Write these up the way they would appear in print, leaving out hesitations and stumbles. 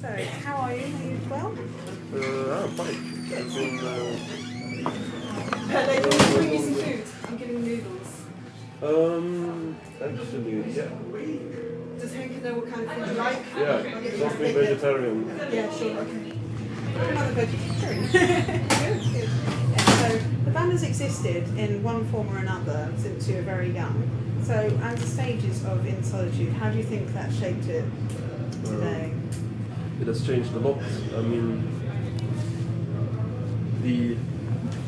So, how are you? Are you well? I'm fine. I've been, They want to bring you some food. I'm getting noodles. actually, yeah. Does Henk know what kind of food you like? Yeah, something vegetarian. Yeah, sure, okay. Another vegetarian. Good, good. Yeah, so, the band has existed in one form or another since you were very young. So, as the stages of In Solitude, how do you think that shaped it today? It has changed a lot. I mean,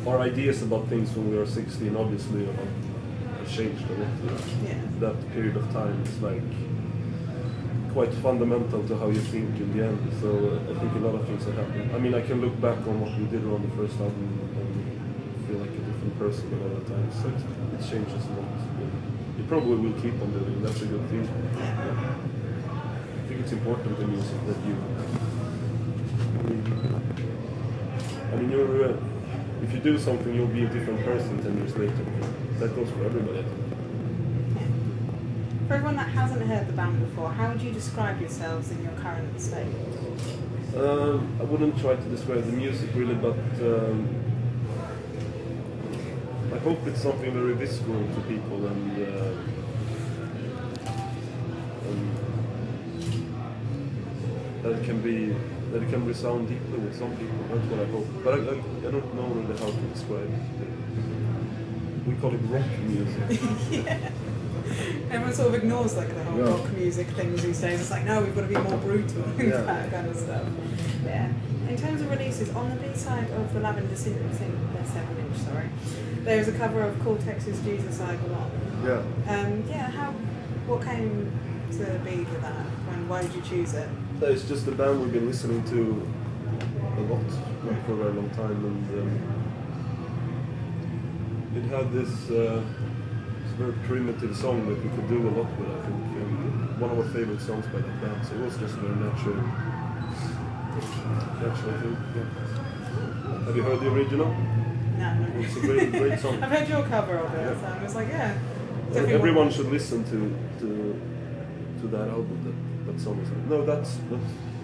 our ideas about things when we were 16 obviously have changed a lot. Yeah. That period of time is like quite fundamental to how you think in the end. So I think a lot of things have happened. I mean, I can look back on what we did on the first album and feel like a different person a lot of times. So it changes a lot. It probably will keep on doing. That's a good thing. Yeah. I think it's important in music that you. I mean, if you do something, you'll be a different person 10 years later. That goes for everybody. Yeah. For everyone that hasn't heard the band before, how would you describe yourselves in your current state? I wouldn't try to describe the music really, but I hope it's something very visceral to people and that it can resound deeply with some people. That's what I hope. But I don't know really how to describe it. We call it rock music. Yeah. Everyone sort of ignores like the whole rock music things these days. It's like, no, we've got to be more brutal and that kind of stuff. Yeah. In terms of releases, on the B-side of the Lavender 7-inch, sorry, there's a cover of Cortex's Jesus I Belong. Yeah. What came to be with that? Why did you choose it? It's just a band we've been listening to a lot, like for a very long time, and it had this very primitive song that we could do a lot with, I think, and one of our favorite songs by that band, so it was just a very natural thing. Yeah. Have you heard the original? No. It's a great song. I've heard your cover of it, so I was like, yeah. Everyone should listen to that album. That song is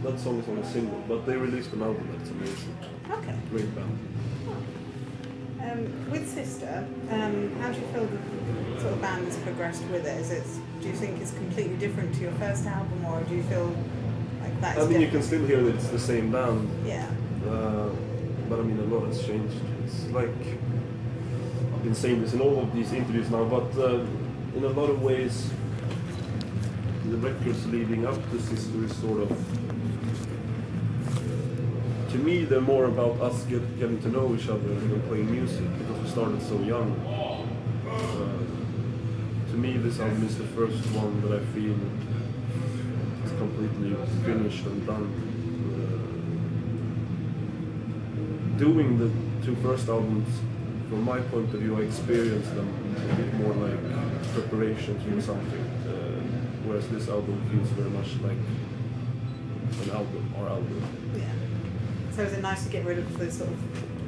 that song is on a single, but they released an album that's amazing. Okay. Great band. With Sister, how do you feel the sort of band has progressed with it? Do you think it's completely different to your first album, or do you feel like that is I mean, you can still hear that it's the same band. Yeah. But I mean, a lot has changed. It's like I've been saying this in all of these interviews now, but in a lot of ways, the records leading up to Sister is sort of, to me, they're more about us getting to know each other and playing music, because we started so young. To me, this album is the first one that I feel is completely finished and done. Doing the two first albums, from my point of view, I experienced them a bit more like preparations for something. Whereas this album feels very much like our album. Yeah. So is it nice to get rid of the sort of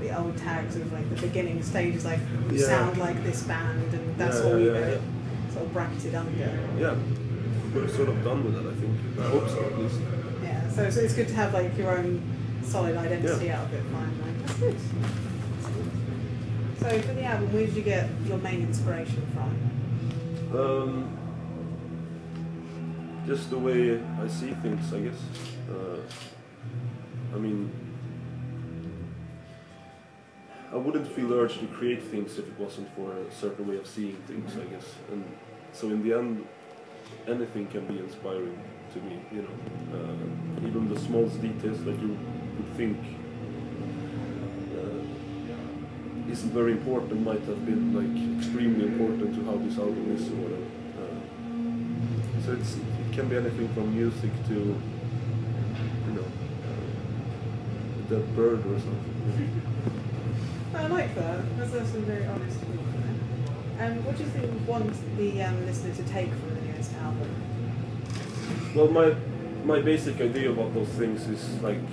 the old tags of like the beginning stages, like you sound like this band, and that's all you know, sort of bracketed under. Yeah, we're sort of done with it, I think. I hope so, at least. Yeah. So it's good to have like your own solid identity out of it. Finally, that's good. So for the album, where did you get your main inspiration from? Just the way I see things, I guess. I mean, I wouldn't feel the urge to create things if it wasn't for a certain way of seeing things, I guess. And so in the end, anything can be inspiring to me, you know. Even the smallest details that you would think isn't very important might have been like extremely important to how this album is, or whatever. So it can be anything from music to, you know, a dead bird or something. I like that. That's a very honest thing. What do you think you want the listener to take from the newest album? Well, my basic idea about those things is like,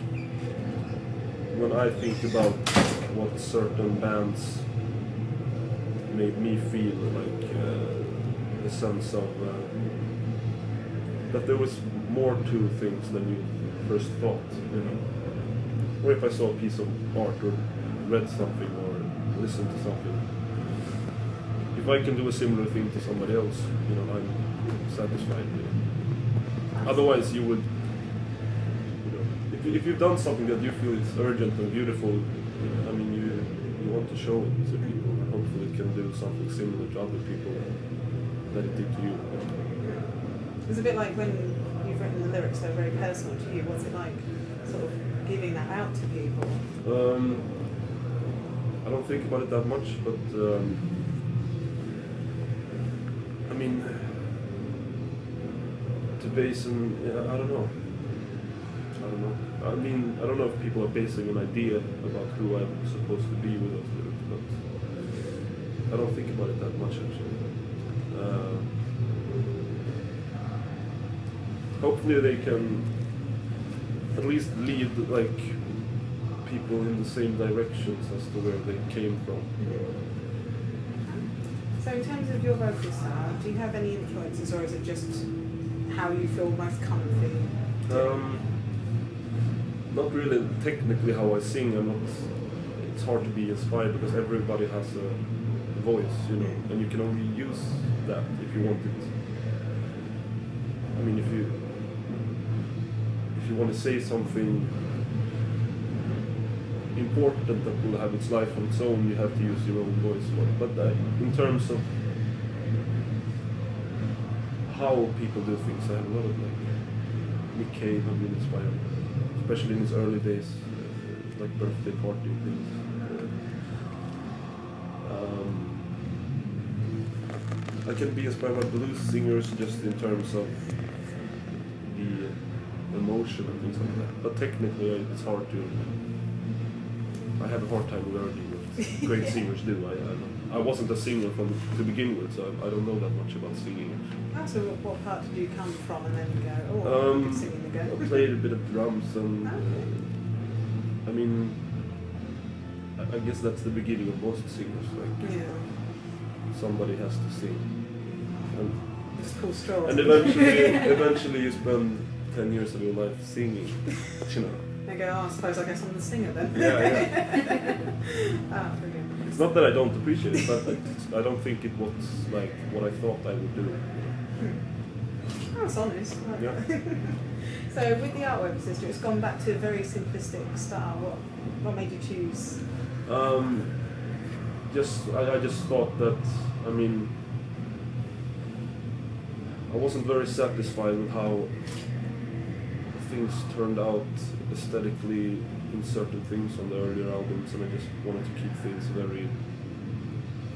when I think about what certain bands made me feel, like a sense of that there was more to things than you first thought, you know. Or if I saw a piece of art or read something or listened to something. If I can do a similar thing to somebody else, you know, I'm satisfied with it. Otherwise you would, you know, if you've done something that you feel is urgent and beautiful, you know, I mean, you want to show it to people. Hopefully it can do something similar to other people that it did to you. It's a bit like when you've written the lyrics that are very personal to you. What's it like, sort of giving that out to people? I don't think about it that much, but I mean, to base on, I don't know. I mean, I don't know if people are basing an idea about who I'm supposed to be with those lyrics, but I don't think about it that much actually. Hopefully they can at least lead like people in the same directions as to where they came from. So in terms of your vocal style, do you have any influences, or is it just how you feel most comfy? Not really technically how I sing. It's hard to be inspired because everybody has a voice, you know, and you can only use that if you want it. I mean, if you want to say something important that will have its life on its own, you have to use your own voice. But in terms of how people do things, I have a lot of like Nick Cave have been inspiring, especially in his early days, like birthday party things. I can be inspired by blues singers just in terms of the emotion and things like that. But technically, it's hard to. I have a hard time learning what great singers do. I wasn't a singer to begin with, so I don't know that much about singing. So what part did you come from, and then you go, oh, I'm singing again? I played a bit of drums, and I mean, I guess that's the beginning of most singers. Like somebody has to sing, and just pull straws. And eventually you spend 10 years of your life singing, you know. I go, oh, I suppose I guess I'm the singer then. Yeah. Brilliant. It's not that I don't appreciate it, but I don't think it was like what I thought I would do. That's honest. Yeah. So with the artwork sister, it's gone back to a very simplistic style. What made you choose? I just thought that, I mean, I wasn't very satisfied with how things turned out aesthetically in certain things on the earlier albums, and I just wanted to keep things very,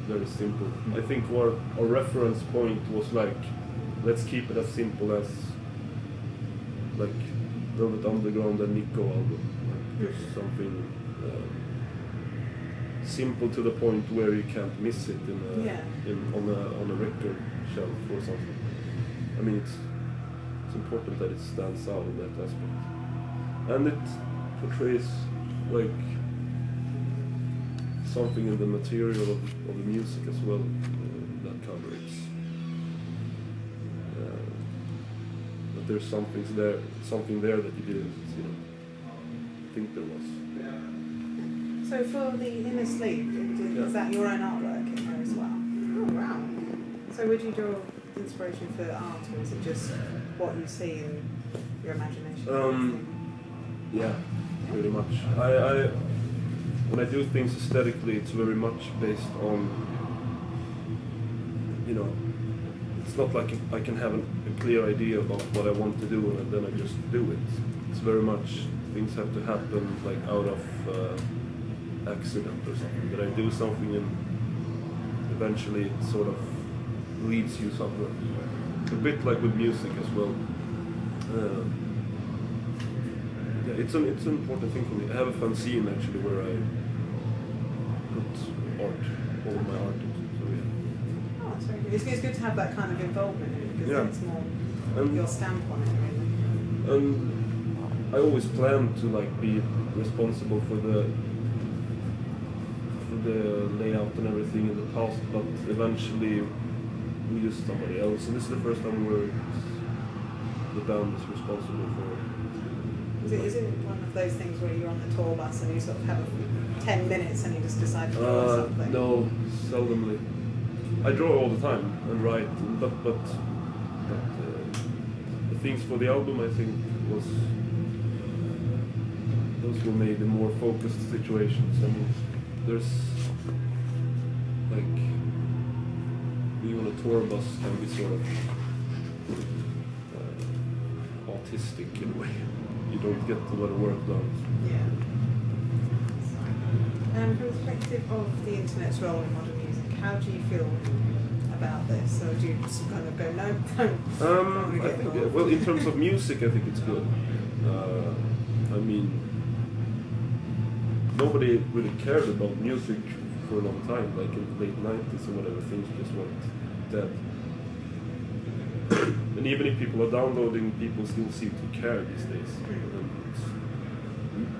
very simple. I think our reference point was like, let's keep it as simple as like Velvet Underground and Nico album. Like, just something simple to the point where you can't miss it on a record shelf or something. I mean, it's important that it stands out in that aspect, and it portrays like something in the material of the music as well. That cover, but there's something there that you didn't, you know, think there was. So for the inner sleep, is that your own artwork in there as well? Oh wow! So would you draw inspiration for art, or is it just what you see in your imagination? Yeah, pretty much. I when I do things aesthetically, it's very much based on, you know, it's not like I can have a clear idea about what I want to do and then I just do it. It's very much things have to happen like out of accident or something. That I do something and eventually it sort of leads you somewhere. A bit like with music as well. Yeah, it's an important thing for me. I have a fanzine actually where I put all of my art into. So yeah. Oh, that's very good. It's good to have that kind of involvement in it, because it's more your stamp on it, really. And I always planned to like be responsible for the layout and everything in the past, but eventually we used somebody else, and this is the first time where the band is responsible for Is it one of those things where you're on the tour bus and you sort of have 10 minutes and you just decide to draw something? No, seldomly. I draw all the time and write, but the things for the album I think those were made in more focused situations. I mean, there's like being on a tour bus can be sort of autistic in a way. You don't get a lot of work done. Yeah. From the perspective of the internet's role in modern music, how do you feel about this? Or do you just kind of go, no, don't? I think, well, in terms of music, I think it's good. I mean, nobody really cared about music for a long time, like in the late 90s or whatever, things just went dead. And even if people are downloading, people still seem to care these days.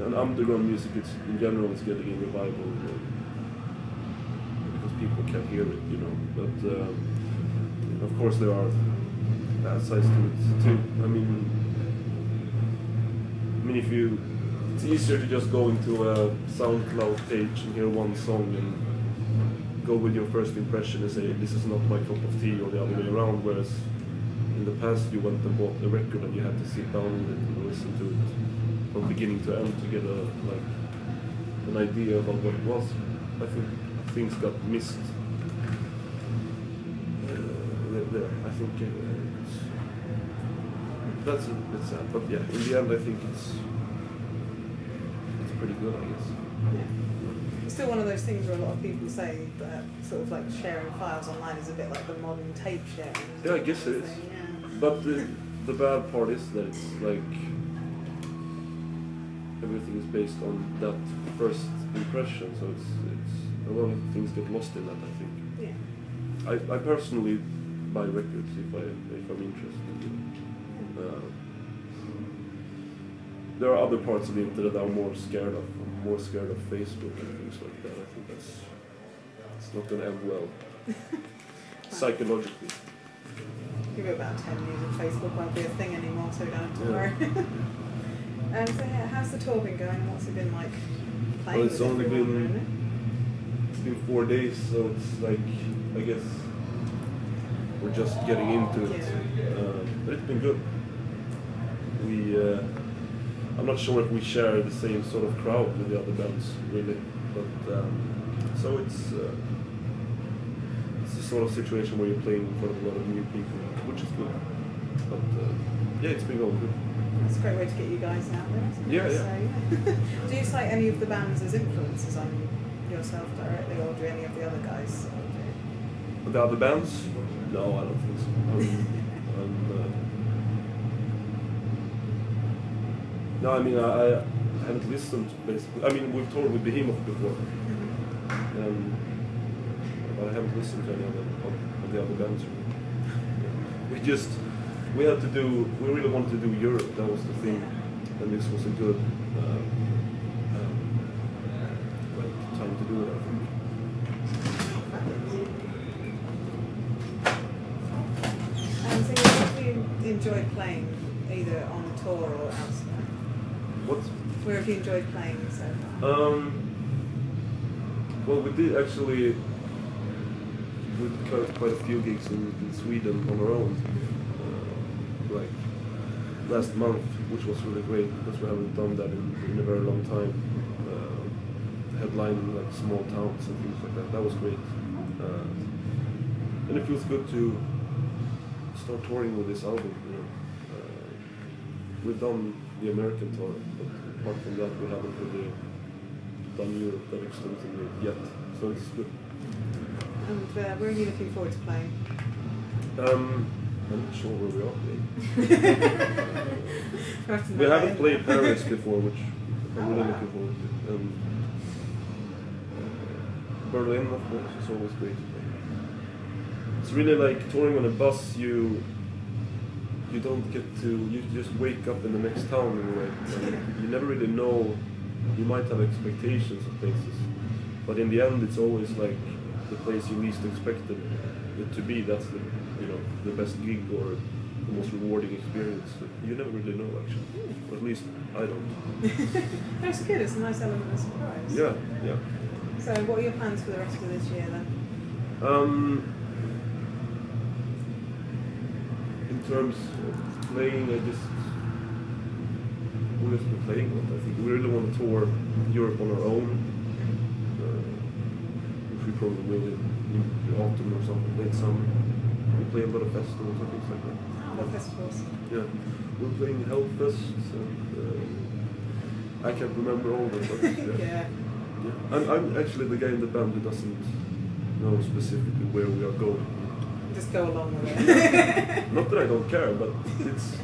And underground music, in general, is getting a revival because people can hear it, you know. But of course, there are bad sides to it too. I mean, it's easier to just go into a SoundCloud page and hear one song and go with your first impression and say, this is not my cup of tea, or the other way around, whereas in the past you went and bought a record and you had to sit down with it and listen to it from beginning to end to get an idea about what it was. I think things got missed there. I think that's a bit sad, but yeah, in the end I think it's pretty good, I guess. Yeah. It's still one of those things where a lot of people say that sort of like sharing files online is a bit like the modern tape sharing. Yeah, I guess it is. Yeah. But the bad part is that it's like everything is based on that first impression, so it's a lot of things get lost in that, I think. Yeah. I personally buy records if I'm interested. There are other parts of the internet that I'm more scared of. I'm more scared of Facebook and things like that. I think it's not going to end well psychologically. Give it about 10 years and Facebook won't be a thing anymore, so we don't have to worry. So yeah, how's the tour been going? What's it been like playing? Well, it's only been 4 days, so it's like, I guess we're just getting into it. But it's been good. I'm not sure if we share the same sort of crowd with the other bands, really. But so it's the sort of situation where you're playing in front of a lot of new people, which is good. But yeah, it's been going good. It's a great way to get you guys out there, isn't it? Yeah. So, yeah. Do you cite any of the bands as influences on yourself directly, or do any of the other guys? The other bands? No, I don't think so. No, I mean, I haven't listened to basically. I mean, we've toured with Behemoth before, but I haven't listened to any of the other bands. We really wanted to do Europe, that was the thing, and this was a good time to do it, I think. So where have you enjoyed playing, either on tour or elsewhere? Where have you enjoyed playing so far? Well, we did actually quite a few gigs in Sweden on our own, like last month, which was really great because we haven't done that in a very long time. Headlining like small towns and things like that. That was great, and it feels good to start touring with this album. You know, we've done the American tour, but apart from that, we haven't really done Europe that extensively yet, so it's good. And where are you looking forward to playing? I'm not sure where we are playing. We haven't played Paris before, which I'm really looking forward to. Berlin, of course, is always great to play. It's really like touring on a bus. You don't get to, you just wake up in the next town in a way. You never really know, you might have expectations of places, but in the end it's always like the place you least expected it to be. That's the best gig or the most rewarding experience. You never really know, actually. Or at least I don't. That's good. It's a nice element of surprise. Yeah, yeah. So, what are your plans for the rest of this year then? In terms of playing, I just we'll just be playing. I think we really want to tour Europe on our own, which we probably will in the autumn or something, late summer. We play a lot of festivals and things like that. What festivals? Yeah, we're playing Hellfest, and I can't remember all of them. But, Yeah. yeah. I'm actually the guy in the band who doesn't know specifically where we are going. Just go along with it. Not that I don't care, but it's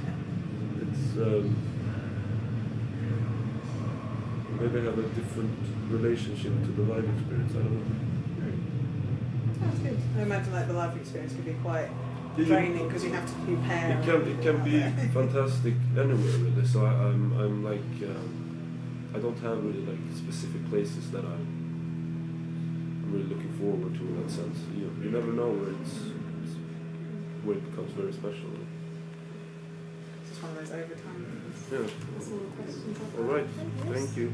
maybe I have a different relationship to the live experience. I don't know. That's good. I imagine like the live experience could be quite draining because you have to prepare. It can be fantastic anywhere really. So I'm like I don't have really like specific places that I'm really looking forward to in that sense. You never know where it becomes very special. It's just one of those overtime things. Yeah. That's all the questions I've got. All right. Thank you.